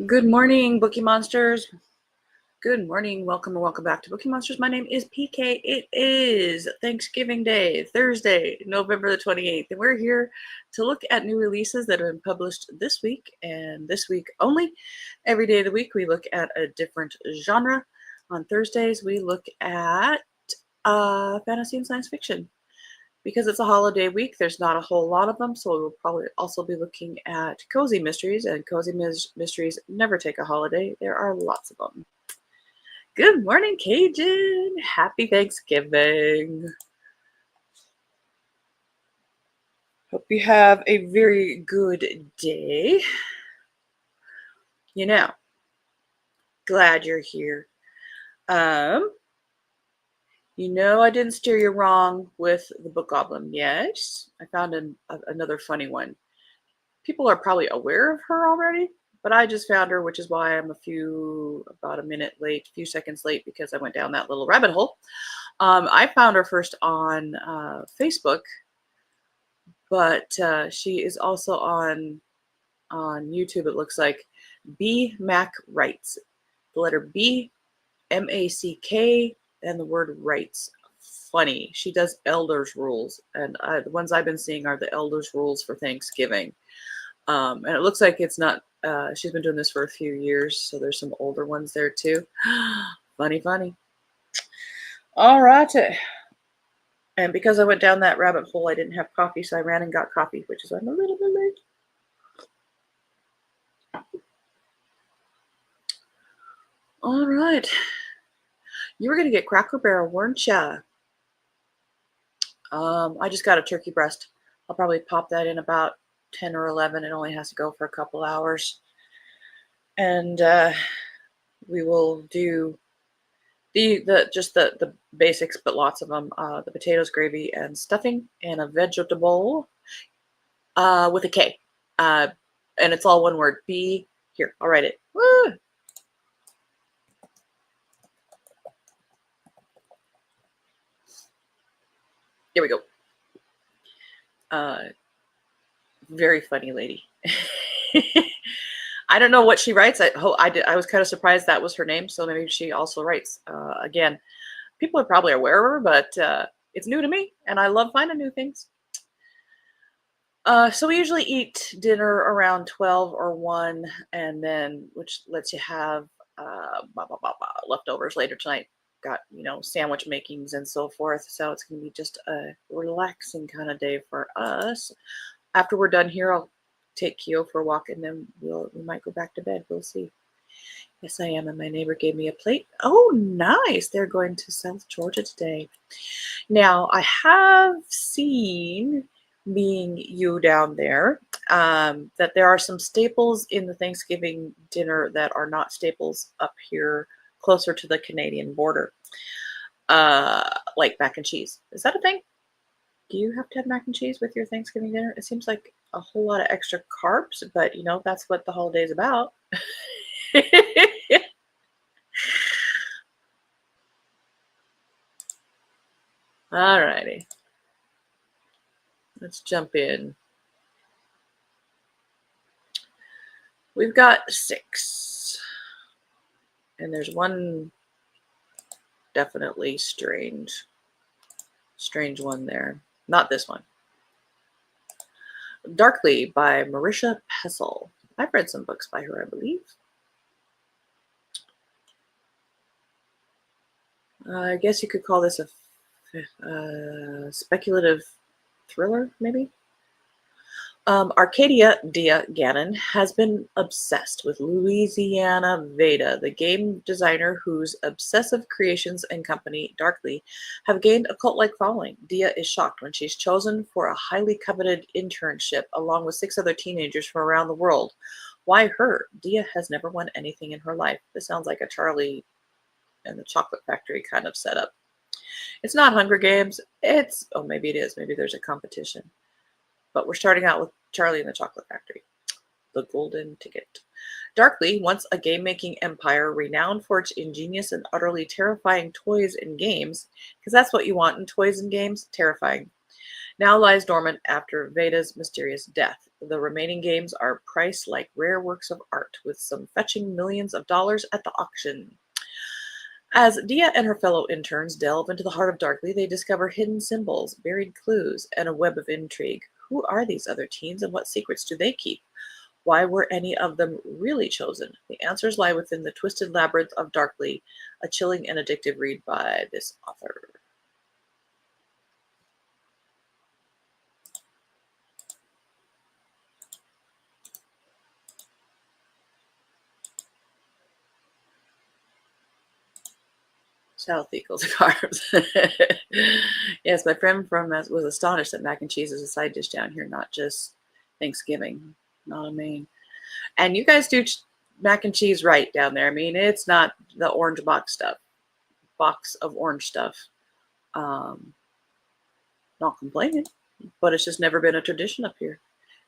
Good morning, Bookeemonsters. Good morning. Welcome or welcome back to Bookeemonsters. My name is PK. It is Thanksgiving Day, Thursday, November the 28th, and we're here to look at new releases that have been published this week and this week only. Every day of the week, we look at a different genre. On Thursdays, we look at fantasy and science fiction. Because it's a holiday week, there's not a whole lot of them, so we'll probably also be looking at cozy mysteries, and cozy mysteries never take a holiday. There are lots of them. Good morning, Cajun. Happy Thanksgiving. Hope you have a very good day. Glad you're here. I didn't steer you wrong with the book goblin. Yes, I found another funny one. People are probably aware of her already, but I just found her, which is why I'm about a minute late, a few seconds late, because I went down that little rabbit hole. I found her first on Facebook, but she is also on YouTube. It looks like B Mac Writes, the letter B, MACK, and the word Writes. Funny. She does Elders Rules, and the ones I've been seeing are the Elders Rules for Thanksgiving. And it looks like it's not, she's been doing this for a few years, so there's some older ones there too. Funny. All right. And because I went down that rabbit hole, I didn't have coffee, so I ran and got coffee, which is why I'm a little bit late. All right. You were going to get Cracker Barrel, weren't ya? I just got a turkey breast. I'll probably pop that in about 10 or 11. It only has to go for a couple hours. And we will do the basics, but lots of them. The potatoes, gravy, and stuffing, and a vegetable with a K. And it's all one word. B. Here, I'll write it. Woo! Here we go. Very funny lady. I don't know what she writes. I was kind of surprised that was her name, so maybe she also writes. Again, people are probably aware of her, but it's new to me, and I love finding new things. So we usually eat dinner around 12 or 1, and then, which lets you have leftovers later tonight. Got, sandwich makings and so forth. So it's going to be just a relaxing kind of day for us. After we're done here, I'll take Keo for a walk, and then we might go back to bed. We'll see. Yes, I am, and my neighbor gave me a plate. Oh, nice. They're going to South Georgia today. Now, I have seen, being you down there, that there are some staples in the Thanksgiving dinner that are not staples up here closer to the Canadian border, like mac and cheese. Is that a thing? Do you have to have mac and cheese with your Thanksgiving dinner? It seems like a whole lot of extra carbs, but that's what the holiday is about. All righty. Let's jump in. We've got 6. And there's one definitely strange one there. Not this one. Darkly by Marisha Pessel. I've read some books by her, I believe. I guess you could call this a speculative thriller, maybe? Arcadia Dia Gannon has been obsessed with Louisiana Veda, the game designer whose obsessive creations and company, Darkly, have gained a cult-like following. Dia is shocked when she's chosen for a highly coveted internship along with 6 other teenagers from around the world. Why her? Dia has never won anything in her life. This sounds like a Charlie and the Chocolate Factory kind of setup. It's not Hunger Games. Maybe it is. Maybe there's a competition. But we're starting out with Charlie and the Chocolate Factory. The Golden Ticket. Darkly, once a game-making empire renowned for its ingenious and utterly terrifying toys and games, because that's what you want in toys and games, terrifying, now lies dormant after Veda's mysterious death. The remaining games are priced like rare works of art, with some fetching millions of dollars at the auction. As Dia and her fellow interns delve into the heart of Darkly, they discover hidden symbols, buried clues, and a web of intrigue. Who are these other teens and what secrets do they keep? Why were any of them really chosen? The answers lie within the twisted labyrinth of Darkly, a chilling and addictive read by this author. South equals carbs. Yes, my friend from was astonished that mac and cheese is a side dish down here, not just Thanksgiving, not a main. And you guys do mac and cheese right down there. I mean, it's not the orange box of orange stuff. Um, not complaining, but it's just never been a tradition up here.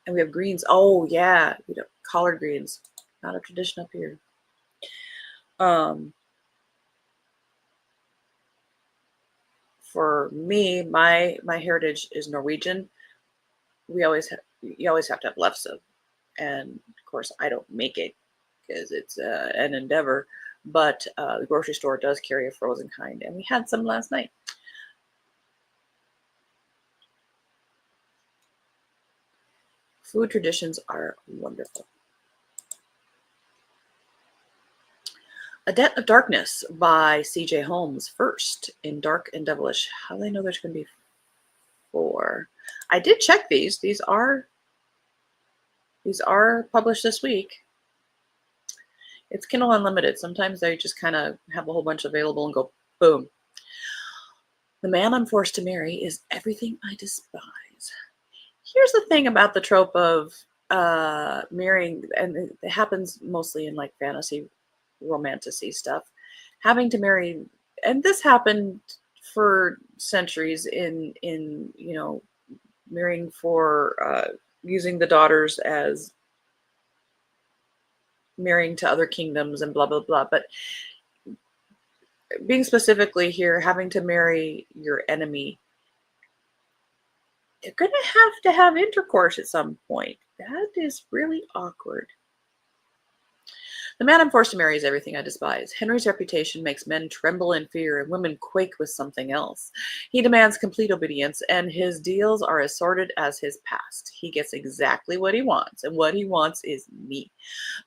And we have greens. Oh yeah, collard greens, not a tradition up here. For me, my heritage is Norwegian. You always have to have lefse, and of course I don't make it because it's an endeavor. But the grocery store does carry a frozen kind, and we had some last night. Food traditions are wonderful. A Debt of Darkness by C.J. Holmes, first in Dark and Devilish. How do they know there's going to be 4? I did check these. These are published this week. It's Kindle Unlimited. Sometimes they just kind of have a whole bunch available and go boom. The man I'm forced to marry is everything I despise. Here's the thing about the trope of marrying, and it happens mostly in like fantasy romantasy stuff, having to marry, and this happened for centuries in marrying for using the daughters as marrying to other kingdoms and blah blah blah, but being specifically here, having to marry your enemy, they're going to have intercourse at some point. That is really awkward. The man I'm forced to marry is everything I despise. Henry's reputation makes men tremble in fear and women quake with something else. He demands complete obedience, and his deals are as sordid as his past. He gets exactly what he wants, and what he wants is me.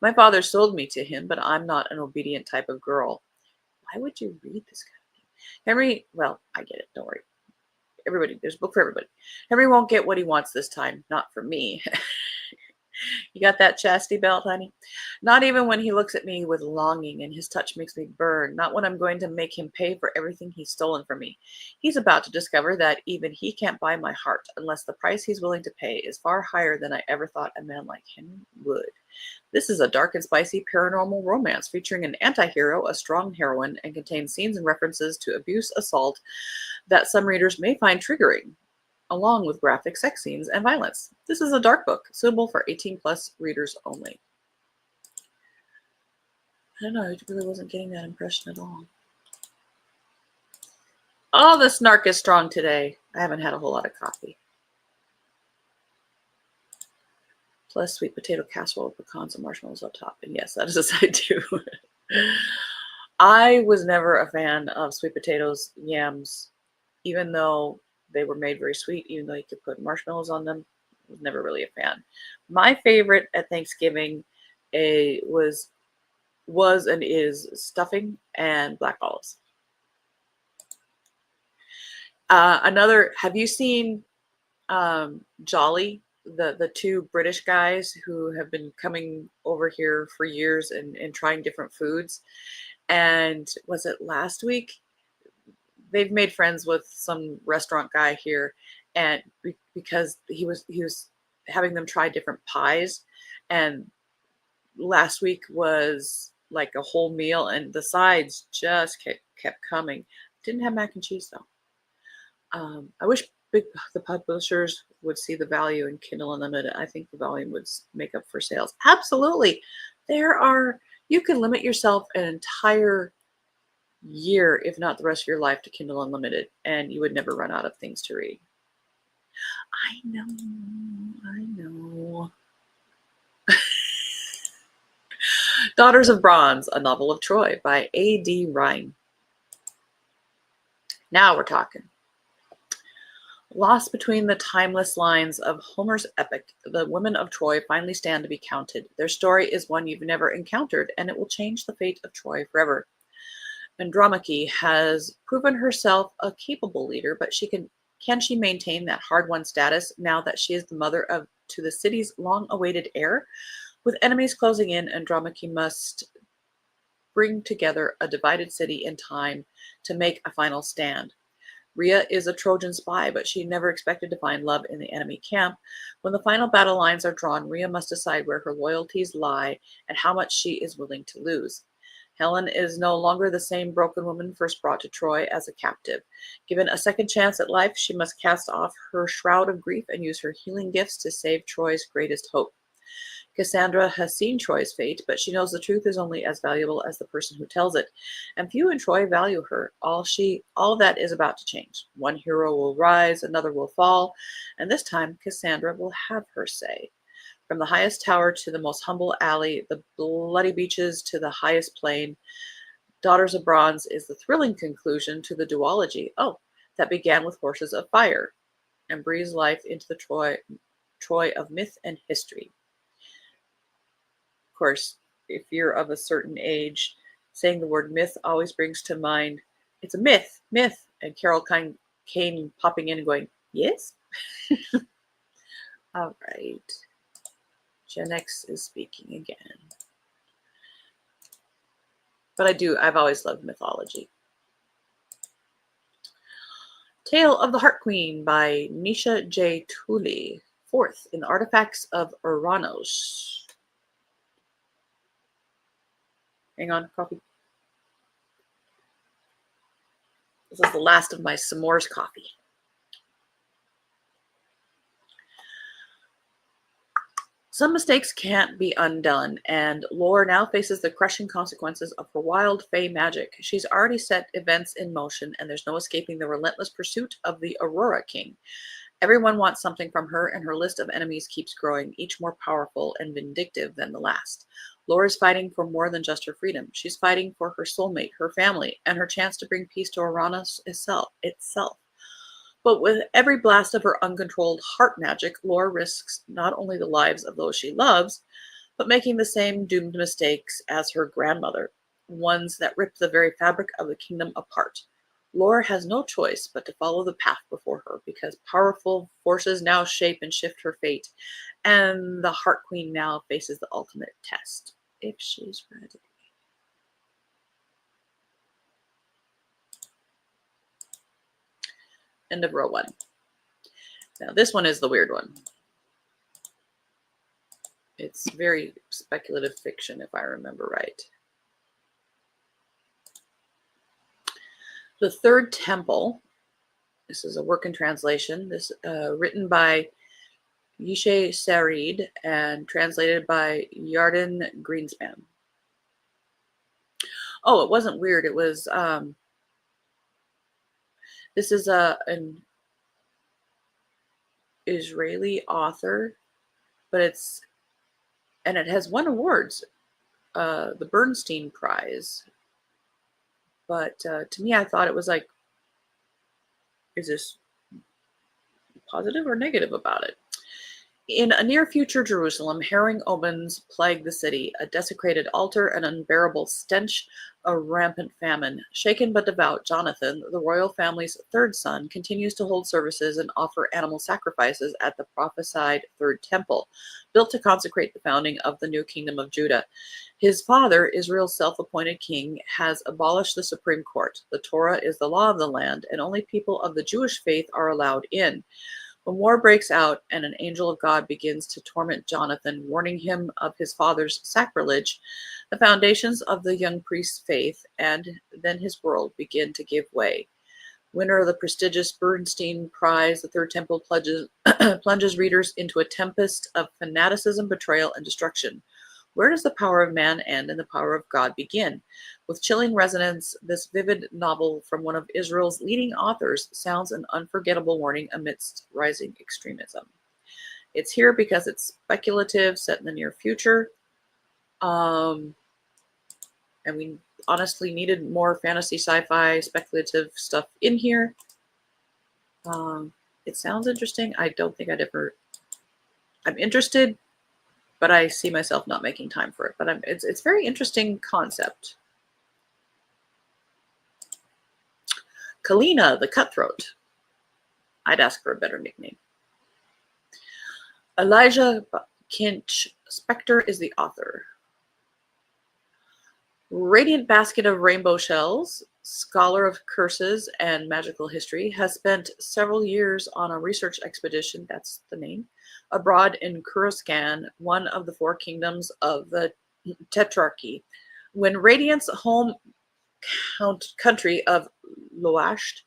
My father sold me to him, but I'm not an obedient type of girl. Why would you read this kind of thing? Henry, well, I get it. Don't worry. Everybody, there's a book for everybody. Henry won't get what he wants this time. Not from me. You got that chastity belt, honey? Not even when he looks at me with longing and his touch makes me burn. Not when I'm going to make him pay for everything he's stolen from me. He's about to discover that even he can't buy my heart unless the price he's willing to pay is far higher than I ever thought a man like him would. This is a dark and spicy paranormal romance featuring an anti-hero, a strong heroine, and contains scenes and references to abuse, assault that some readers may find triggering, along with graphic sex scenes and violence. This is a dark book, suitable for 18+ readers only. I don't know, I really wasn't getting that impression at all. Oh, the snark is strong today. I haven't had a whole lot of coffee. Plus sweet potato casserole with pecans and marshmallows on top. And yes, that is a side too. I was never a fan of sweet potatoes, yams, even though they were made very sweet, even though you could put marshmallows on them. I was never really a fan. My favorite at Thanksgiving was and is stuffing and black olives. Have you seen Jolly, the 2 British guys who have been coming over here for years and trying different foods? And was it last week? They've made friends with some restaurant guy here, and because he was having them try different pies, and last week was like a whole meal, and the sides just kept coming. Didn't have mac and cheese though. I wish the publishers would see the value in Kindle Unlimited. I think the volume would make up for sales. Absolutely. You can limit yourself an entire year, if not the rest of your life, to Kindle Unlimited, and you would never run out of things to read. I know. Daughters of Bronze, a novel of Troy by A.D. Rhine. Now we're talking. Lost between the timeless lines of Homer's epic, the women of Troy finally stand to be counted. Their story is one you've never encountered, and it will change the fate of Troy forever. Andromache has proven herself a capable leader, but can she maintain that hard-won status now that she is the mother to the city's long-awaited heir? With enemies closing in, Andromache must bring together a divided city in time to make a final stand. Rhea is a Trojan spy, but she never expected to find love in the enemy camp. When the final battle lines are drawn, Rhea must decide where her loyalties lie and how much she is willing to lose. Helen is no longer the same broken woman first brought to Troy as a captive. Given a second chance at life, she must cast off her shroud of grief and use her healing gifts to save Troy's greatest hope. Cassandra has seen Troy's fate, but she knows the truth is only as valuable as the person who tells it, and few in Troy value her. All that is about to change. One hero will rise, another will fall, and this time Cassandra will have her say. From the highest tower to the most humble alley, the bloody beaches to the highest plain, Daughters of Bronze is the thrilling conclusion to the duology, that began with Horses of Fire, and breathes life into the Troy of myth and history. Of course, if you're of a certain age, saying the word myth always brings to mind, it's a myth, and Carol Kane popping in and going, yes? All right. Gen X is speaking again. But I've always loved mythology. Tale of the Heart Queen by Nisha J. Tooley, 4th in the Artifacts of Uranos. Hang on, coffee. This is the last of my s'mores coffee. Some mistakes can't be undone, and Lore now faces the crushing consequences of her wild fey magic. She's already set events in motion, and there's no escaping the relentless pursuit of the Aurora King. Everyone wants something from her, and her list of enemies keeps growing, each more powerful and vindictive than the last. Lore is fighting for more than just her freedom. She's fighting for her soulmate, her family, and her chance to bring peace to Uranus itself. But with every blast of her uncontrolled heart magic, Lore risks not only the lives of those she loves, but making the same doomed mistakes as her grandmother, ones that rip the very fabric of the kingdom apart. Lore has no choice but to follow the path before her, because powerful forces now shape and shift her fate, and the Heart Queen now faces the ultimate test, if she's ready. End of row 1. Now this one is the weird one. It's very speculative fiction, if I remember right. The Third Temple. This is a work in translation. This written by Yishe Sarid and translated by Yarden Greenspan. Oh, it wasn't weird. It was this is an Israeli author, but it has won awards, the Bernstein Prize. But to me, I thought it was like, is this positive or negative about it? In a near-future Jerusalem, harrowing omens plague the city, a desecrated altar, an unbearable stench, a rampant famine. Shaken but devout, Jonathan, the royal family's 3rd son, continues to hold services and offer animal sacrifices at the prophesied Third Temple, built to consecrate the founding of the new kingdom of Judah. His father, Israel's self-appointed king, has abolished the Supreme Court. The Torah is the law of the land, and only people of the Jewish faith are allowed in. When war breaks out and an angel of God begins to torment Jonathan, warning him of his father's sacrilege, the foundations of the young priest's faith and then his world begin to give way. Winner of the prestigious Bernstein Prize, the Third Temple plunges readers into a tempest of fanaticism, betrayal, and destruction. Where does the power of man end and the power of God begin? With chilling resonance, this vivid novel from one of Israel's leading authors sounds an unforgettable warning amidst rising extremism. It's here because it's speculative, set in the near future. And we honestly needed more fantasy, sci-fi, speculative stuff in here. It sounds interesting. I don't think I'm interested, but I see myself not making time for it. But it's very interesting concept. Kalina the Cutthroat. I'd ask for a better nickname. Elijah Kinch Spector is the author. Radiant Basket of Rainbow Shells, scholar of curses and magical history, has spent several years on a research expedition, that's the name, abroad in Coruscant, one of the 4 kingdoms of the Tetrarchy. When Radiant's home country of Loasht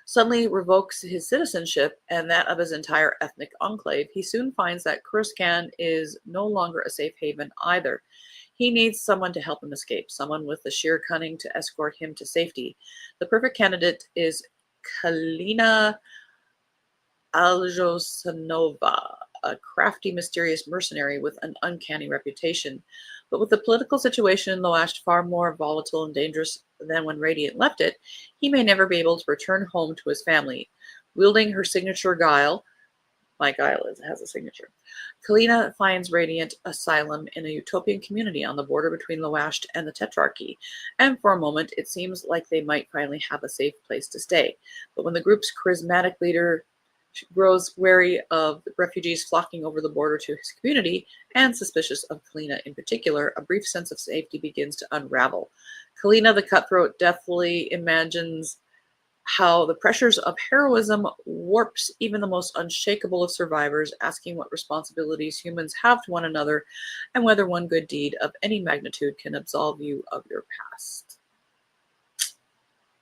suddenly revokes his citizenship and that of his entire ethnic enclave, he soon finds that Coruscant is no longer a safe haven either. He needs someone to help him escape, someone with the sheer cunning to escort him to safety. The perfect candidate is Kalina Aljosanova, a crafty, mysterious mercenary with an uncanny reputation. But with the political situation in Loasht far more volatile and dangerous than when Radiant left it, he may never be able to return home to his family. Wielding her signature guile, my guile has a signature, Kalina finds Radiant asylum in a utopian community on the border between Loasht and the Tetrarchy, and for a moment it seems like they might finally have a safe place to stay. But when the group's charismatic leader grows wary of the refugees flocking over the border to his community, and suspicious of Kalina in particular, a brief sense of safety begins to unravel. Kalina the Cutthroat deftly imagines how the pressures of heroism warps even the most unshakable of survivors, asking what responsibilities humans have to one another and whether one good deed of any magnitude can absolve you of your past.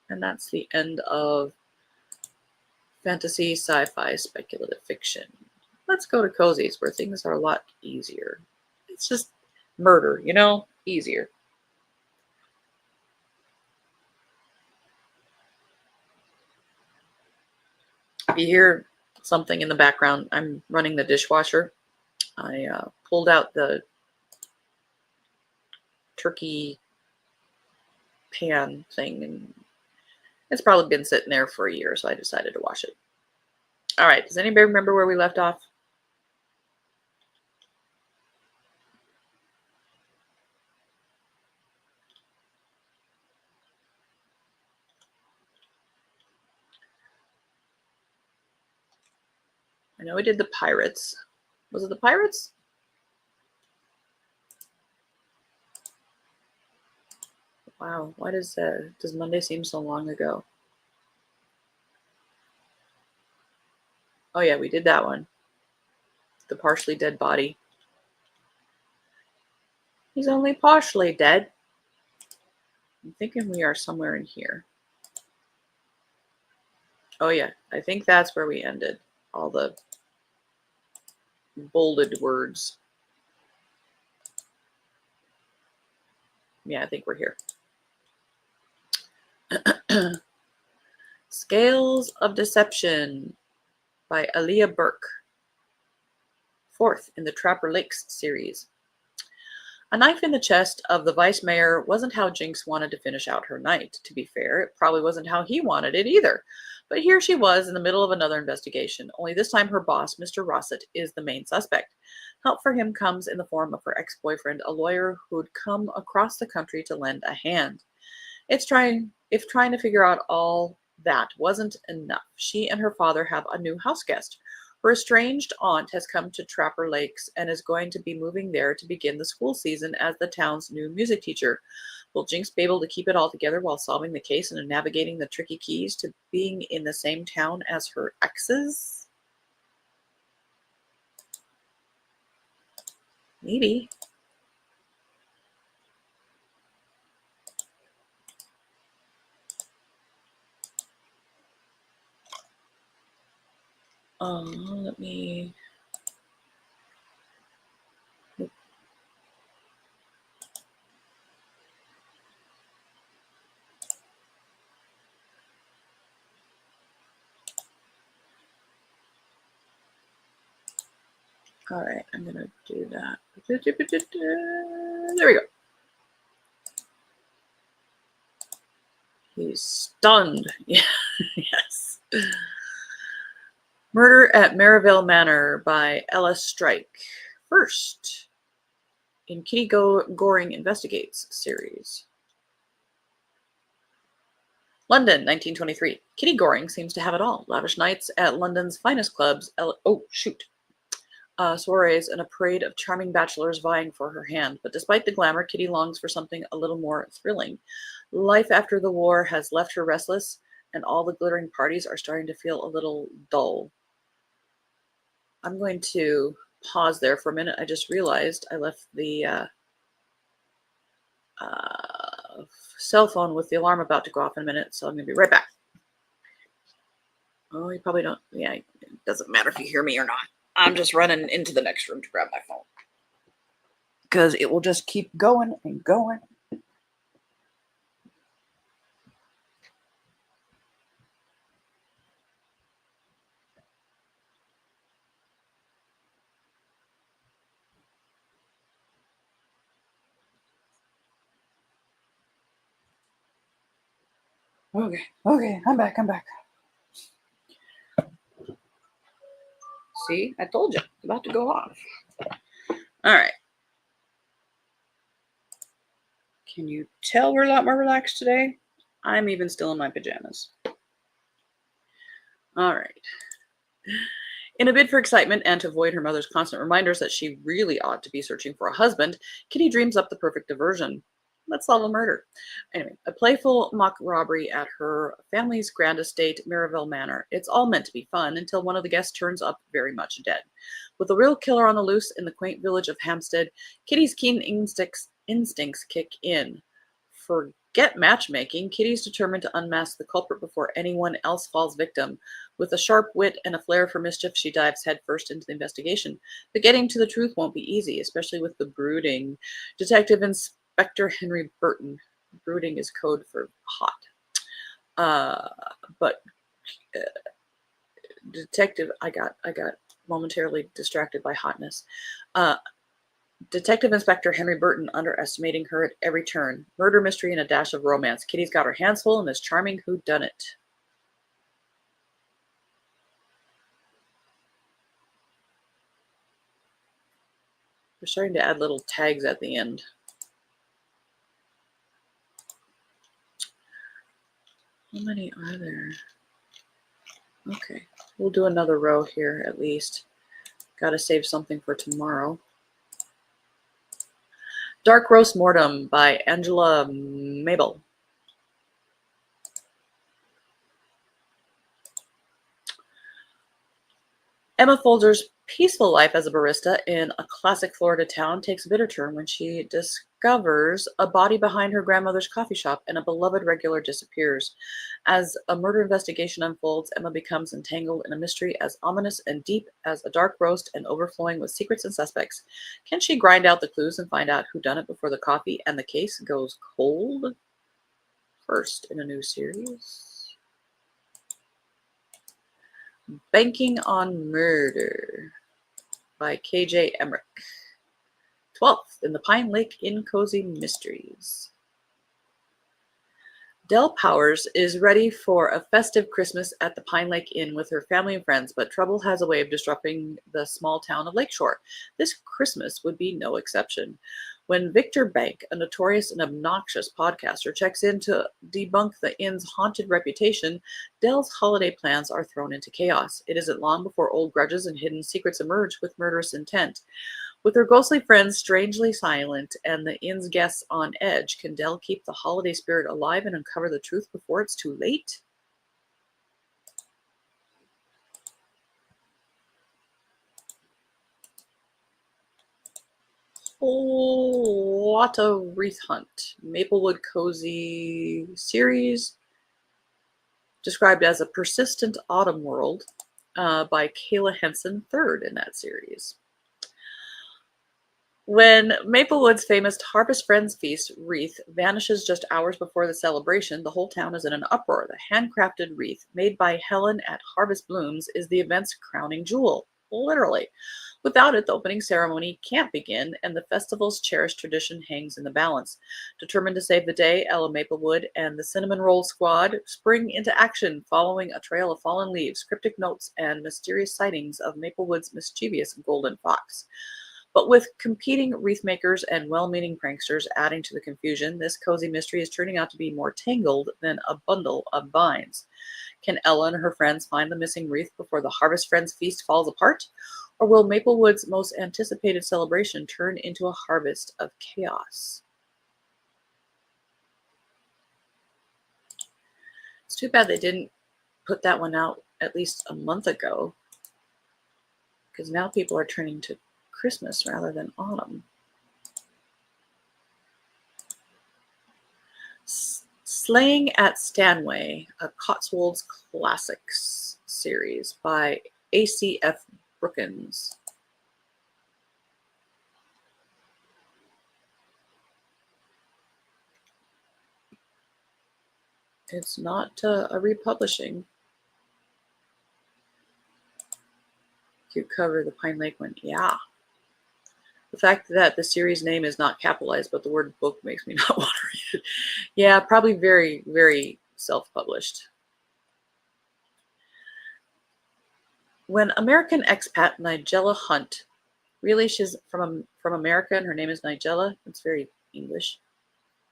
And that's the end of fantasy, sci-fi, speculative fiction. Let's go to cozies where things are a lot easier. It's just murder, easier. If you hear something in the background, I'm running the dishwasher. I pulled out the turkey pan thing, and it's probably been sitting there for a year, so I decided to wash it. All right, does anybody remember where we left off? I know we did the pirates. Was it the pirates? Wow, why does Monday seem so long ago? Oh yeah, we did that one. The partially dead body. He's only partially dead. I'm thinking we are somewhere in here. Oh yeah, I think that's where we ended. All the bolded words. Yeah, I think we're here. Scales of Deception by Aaliyah Burke. 4th in the Trapper Lakes series. A knife in the chest of the vice mayor wasn't how Jinx wanted to finish out her night. To be fair, it probably wasn't how he wanted it either. But here she was in the middle of another investigation, only this time her boss, Mr. Rossett, is the main suspect. Help for him comes in the form of her ex-boyfriend, a lawyer who'd come across the country to lend a hand. If trying to figure out all that wasn't enough, she and her father have a new house guest. Her estranged aunt has come to Trapper Lakes and is going to be moving there to begin the school season as the town's new music teacher. Will Jinx be able to keep it all together while solving the case and navigating the tricky keys to being in the same town as her exes? Maybe. Let me... All right, I'm going to do that. There we go. He's stunned. Yeah, yes. Murder at Maryville Manor by Ella Strike. First in Kitty Goring Investigates series. London, 1923. Kitty Goring seems to have it all. Lavish nights at London's finest clubs. Soirees and a parade of charming bachelors vying for her hand. But despite the glamour, Kitty longs for something a little more thrilling. Life after the war has left her restless, and all the glittering parties are starting to feel a little dull. I'm going to pause there for a minute. I just realized I left the cell phone with the alarm about to go off in a minute, so I'm going to be right back. Oh, you probably don't. Yeah, it doesn't matter if you hear me or not. I'm just running into the next room to grab my phone because it will just keep going and going. Okay, I'm back. See, I told you, it's about to go off. All right. Can you tell we're a lot more relaxed today? I'm even still in my pajamas. All right. In a bid for excitement and to avoid her mother's constant reminders that she really ought to be searching for a husband, Kitty dreams up the perfect diversion. Let's solve a murder. Anyway, a playful mock robbery at her family's grand estate, Maryville Manor. It's all meant to be fun until one of the guests turns up very much dead. With a real killer on the loose in the quaint village of Hampstead, Kitty's keen instincts kick in. Forget matchmaking, Kitty's determined to unmask the culprit before anyone else falls victim. With a sharp wit and a flair for mischief, she dives headfirst into the investigation. But getting to the truth won't be easy, especially with the brooding Detective Inspector Henry Burton. Brooding is code for hot. But Detective, I got momentarily distracted by hotness. Detective Inspector Henry Burton underestimating her at every turn. Murder mystery and a dash of romance. Kitty's got her hands full in this charming whodunit. We're starting to add little tags at the end. How many are there? Okay, we'll do another row here at least. Got to save something for tomorrow. Dark Roast Mortem by Angela Mabel. Emma Folger's peaceful life as a barista in a classic Florida town takes a bitter turn when she discovers a body behind her grandmother's coffee shop and a beloved regular disappears. As a murder investigation unfolds, Emma becomes entangled in a mystery as ominous and deep as a dark roast and overflowing with secrets and suspects. Can she grind out the clues and find out who done it before the coffee and the case goes cold? First in a new series. Banking on Murder by KJ Emmerich. 12th in the Pine Lake Inn Cozy Mysteries. Dell Powers is ready for a festive Christmas at the Pine Lake Inn with her family and friends, but trouble has a way of disrupting the small town of Lakeshore. This Christmas would be no exception. When Victor Bank, a notorious and obnoxious podcaster, checks in to debunk the inn's haunted reputation, Dell's holiday plans are thrown into chaos. It isn't long before old grudges and hidden secrets emerge with murderous intent. With her ghostly friends strangely silent and the inn's guests on edge, can Dell keep the holiday spirit alive and uncover the truth before it's too late? Whole lot of Wreath Hunt. Maplewood Cozy series, described as a persistent autumn world by Kayla Henson, third in that series. When Maplewood's famous Harvest Friends Feast wreath vanishes just hours before the celebration, the whole town is in an uproar. The handcrafted wreath, made by Helen at Harvest Blooms, is the event's crowning jewel, literally. Without it, the opening ceremony can't begin, and the festival's cherished tradition hangs in the balance. Determined to save the day, Ella Maplewood and the Cinnamon Roll Squad spring into action, following a trail of fallen leaves, cryptic notes, and mysterious sightings of Maplewood's mischievous golden fox. But with competing wreath makers and well-meaning pranksters adding to the confusion, this cozy mystery is turning out to be more tangled than a bundle of vines. Can Ella and her friends find the missing wreath before the Harvest Friends feast falls apart? Or will Maplewood's most anticipated celebration turn into a harvest of chaos? It's too bad they didn't put that one out at least a month ago, because now people are turning to Christmas rather than autumn. Slaying at Stanway, a Cotswolds Classics series by A.C.F. Brookins. It's not a republishing. Cute cover, the Pine Lake one. Yeah. The fact that the series name is not capitalized, but the word book makes me not want to read it. Yeah, probably very, very self-published. When American expat Nigella Hunt, really she's from America and her name is Nigella, it's very English.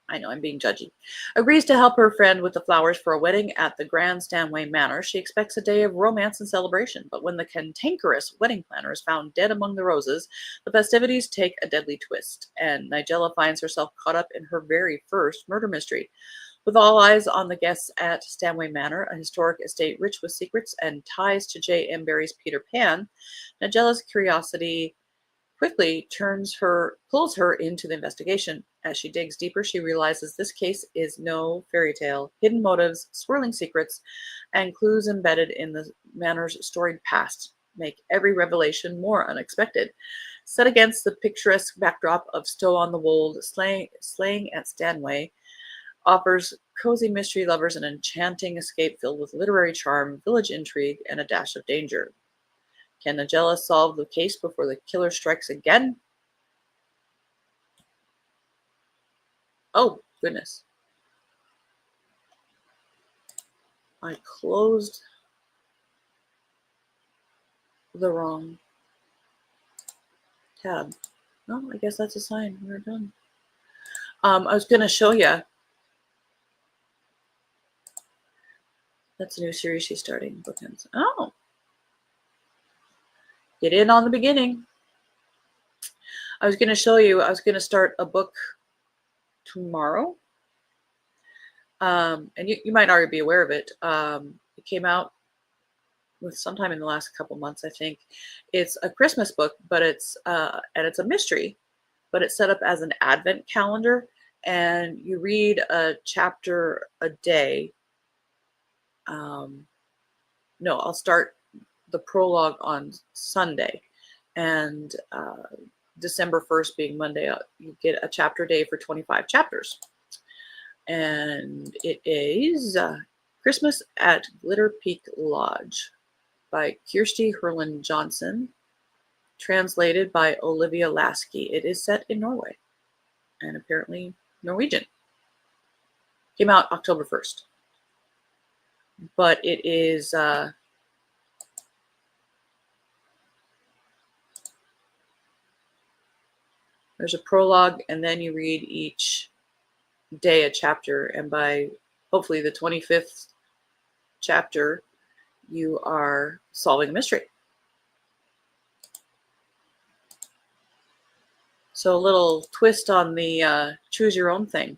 I know, I'm being judgy. Agrees to help her friend with the flowers for a wedding at the Grand Stanway Manor. She expects a day of romance and celebration, but when the cantankerous wedding planner is found dead among the roses, the festivities take a deadly twist, and Nigella finds herself caught up in her very first murder mystery. With all eyes on the guests at Stanway Manor, a historic estate rich with secrets and ties to J. M. Barrie's Peter Pan, Nigella's curiosity quickly pulls her into the investigation. As she digs deeper, she realizes this case is no fairy tale. Hidden motives, swirling secrets, and clues embedded in the manor's storied past make every revelation more unexpected. Set against the picturesque backdrop of Stow on the Wold, Slaying at Stanway offers cozy mystery lovers an enchanting escape filled with literary charm, village intrigue, and a dash of danger. Can Nigella solve the case before the killer strikes again? Oh, goodness. I closed the wrong tab. No, I guess that's a sign. We're done. I was going to show you. That's a new series she's starting. Bookends. Oh. Get in on the beginning. I was going to show you. I was going to start a book tomorrow. And you might already be aware of it. It came out with sometime in the last couple months, I think. It's a Christmas book, but it's a mystery, but it's set up as an advent calendar, and you read a chapter a day. No, I'll start the prologue on Sunday, and December 1st being Monday, you get a chapter a day for 25 chapters. And it is Christmas at Glitter Peak Lodge by Kirsty Herlin Johnson, translated by Olivia Lasky. It is set in Norway and apparently Norwegian. Came out October 1st. But it is there's a prologue, and then you read each day a chapter, and by hopefully the 25th chapter, you are solving a mystery. So a little twist on the choose your own thing.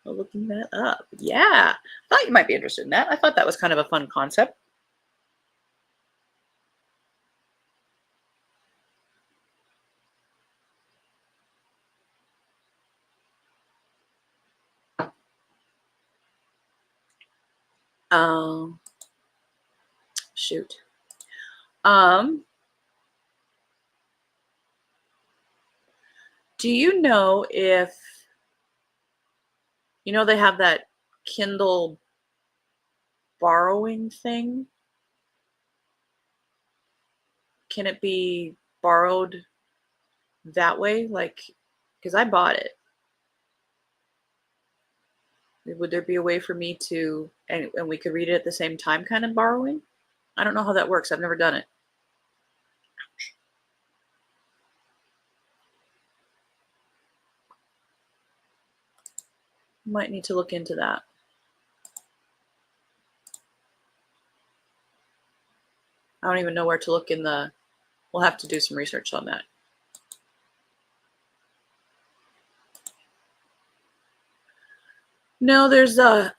Looking that up. Yeah, thought you might be interested in that. I thought that was kind of a fun concept. Shoot. Do you know if they have that Kindle borrowing thing? can it be borrowed that way? Like, because I bought it. Would there be a way for me to, and we could read it at the same time, kind of borrowing? I don't know how that works. I've never done it. Might need to look into that. I don't even know where to look in the, we'll have to do some research on that. No, there's a,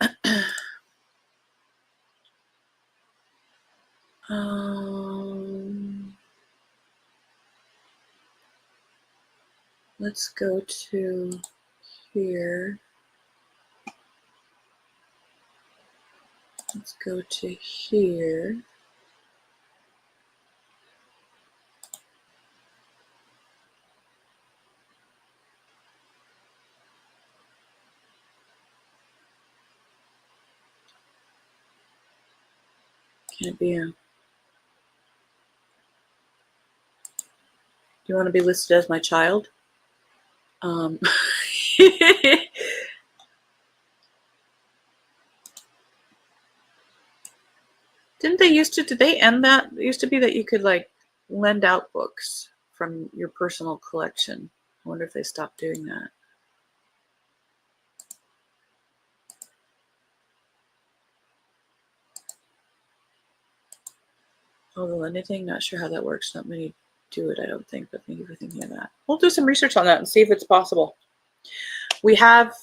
let's go to here. Let's go to here. Can it be a, do you want to be listed as my child? Didn't they used to, did they end that? It used to be that you could like lend out books from your personal collection. I wonder if they stopped doing that. Oh, the lending thing, not sure how that works. Not many do it, I don't think, but thank you for thinking of that. We'll do some research on that and see if it's possible. We have,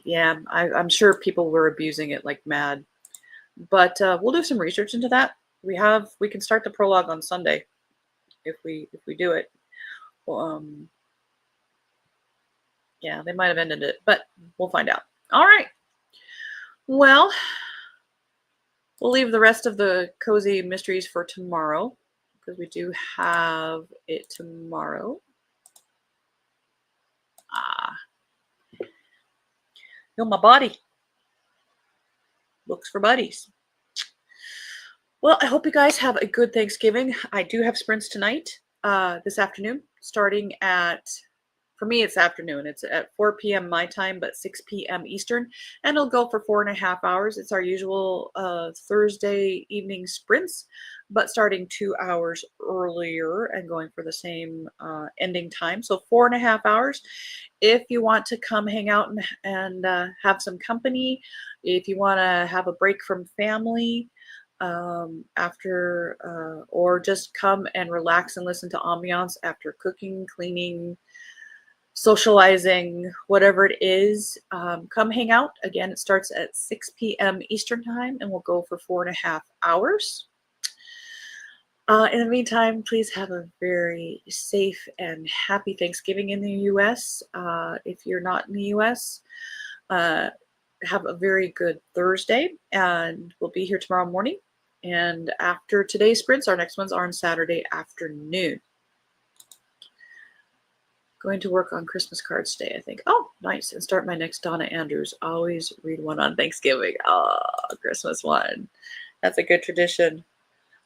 yeah, I'm sure people were abusing it like mad, but we'll do some research into that. We can start the prologue on Sunday if we do it. Well, yeah, they might have ended it, but we'll find out. All right. Well, we'll leave the rest of the cozy mysteries for tomorrow because we do have it tomorrow. Feel my body. Books for buddies. Well, I hope you guys have a good Thanksgiving. I do have sprints tonight, this afternoon, starting at, for me, it's afternoon. It's at 4 p.m. my time, but 6 p.m. Eastern, and it'll go for 4.5 hours. It's our usual Thursday evening sprints, but starting 2 hours earlier and going for the same ending time. So 4.5 hours. If you want to come hang out and have some company, if you want to have a break from family, after or just come and relax and listen to ambiance after cooking, cleaning, socializing, whatever it is, come hang out. Again, it starts at 6 p.m. Eastern time and we'll go for 4.5 hours. In the meantime, please have a very safe and happy Thanksgiving in the U.S. If you're not in the U.S., have a very good Thursday, and we'll be here tomorrow morning. And after today's sprints, our next ones are on Saturday afternoon. Going to work on Christmas cards today, I think. Oh, nice. And start my next Donna Andrews. Always read one on Thanksgiving. Oh, Christmas one. That's a good tradition.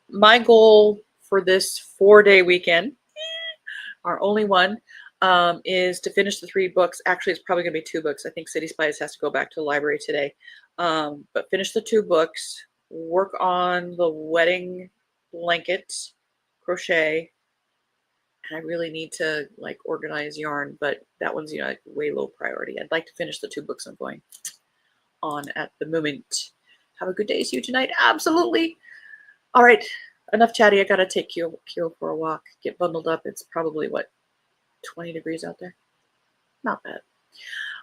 My goal for this 4-day weekend, our only one, is to finish the 3 books. Actually, it's probably going to be 2 books. I think City Spies has to go back to the library today. But finish the 2 books, work on the wedding blanket, crochet, and I really need to like organize yarn, but that one's, you know, like way low priority. I'd like to finish the 2 books I'm going on at the moment. Have a good day. See you tonight. Absolutely. All right. Enough chatty. I got to take Kyo for a walk. Get bundled up. It's probably, what, 20 degrees out there? Not bad.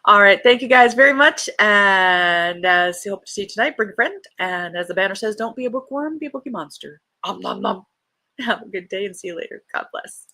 All right. Thank you guys very much. And hope to see you tonight. Bring a friend. And as the banner says, don't be a bookworm, be a bookie monster. Om nom nom. Have a good day and see you later. God bless.